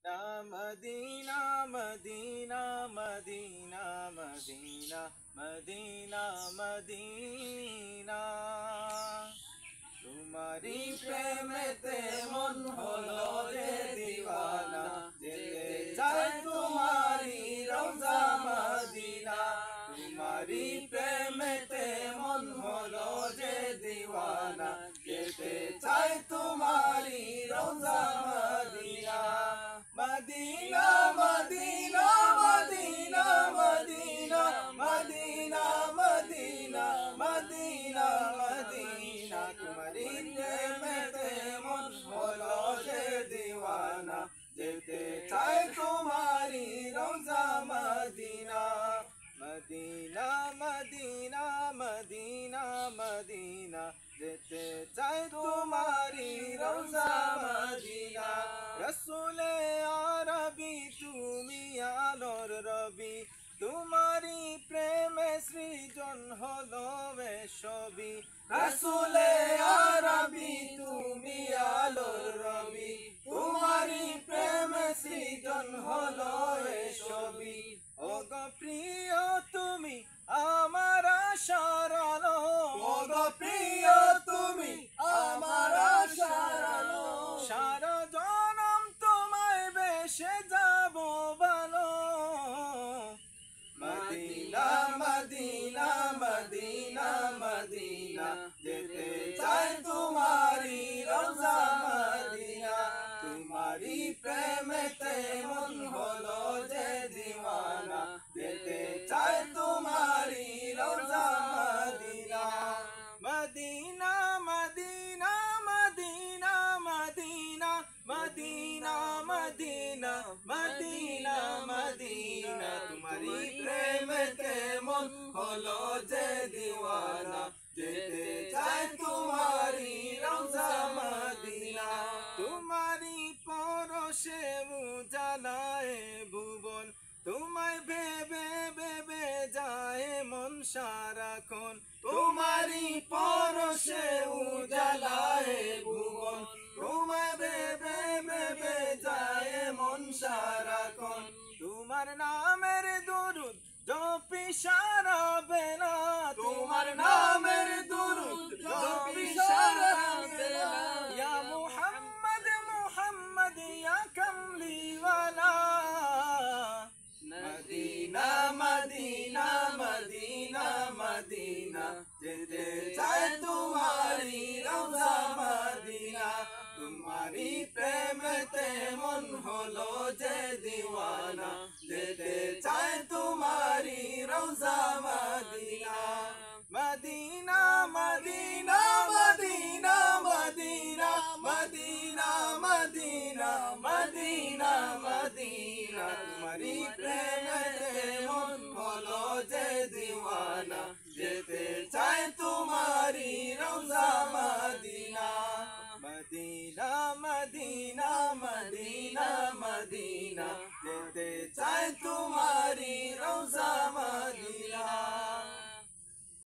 Medina Medina Medina Medina Medina Medina তোমারি প্রেমেতে মন হলো যে দিওয়ানা যেতে চাই তোমারি রওজা মদিনা তোমারি প্রেমেতে মন হলো যে দিওয়ানা যেতে চাই তোমারি রওজা Medina Medina Medina Medina Medina Medina Medina Medina Medina তোমারি প্রেমেতে মন হলো যে দিওয়ানা যেতে চাই তোমারি রওজা Medina Medina Medina Medina Medina যেতে চাই তোমারি রওজা মদিনা রসুলে আরবি তুমি আলোর রবি তোমারি প্রেমে সৃজন হলো ছবি রসুলে আরবি তুমি আলোর রবি তোমারি প্রেমে সৃজন হলো ছবি ও গো প্রিয় তুমি আমার আশার আলো ও গো প্রিয় তুমি আমার আশার আলো সারা জনম তোমায় বেশে যাব ভালো মদিনা মদিনা মদিনা মদিনা যেতে চাই তোমারি রওজা মদিনা তোমারি প্রেমেতে মন হলো যে দিওয়ানা যেতে চাই তোমারি রওজা Medina Medina Medina Medina Medina Medina Medina Medina Medina তোমারি প্রেমেতে মন হলো যে দিওয়ানা যেতে চাই তোমারি রওজা মদিনা তোমারি পরশে উজালায় ভুবন তোমায় ভেবে ভেবে যায় মন সারাক্ষণ তোমারি পরশে উজালায় ভুবন তোমায় ভেবে ভেবে যায় মন সারাক্ষণ তোমার নামের দুরুদ জপি সারা বেলা তোমার নামের দুরুদ জপি সারা বেলা ইয়া মুহাম্মদ মুহাম্মদ ইয়া কামলিওয়ালা মদিনা মদিনা মদিনা মদিনা যেতে চাই তোমারি রওজা মদিনা তোমারি প্রেমেতে মন হলো যে দিওয়ানা যেতে চাই তোমারি রওজা Medina Medina Medina Medina Medina Medina Medina Medina Medina তোমারি প্রেমেতে মন হলো যে দিওয়ানা যেতে চাই তোমারি রওজা Medina Medina Medina Medina Medina যেতে চাই তোমারি রওজা মদিনা।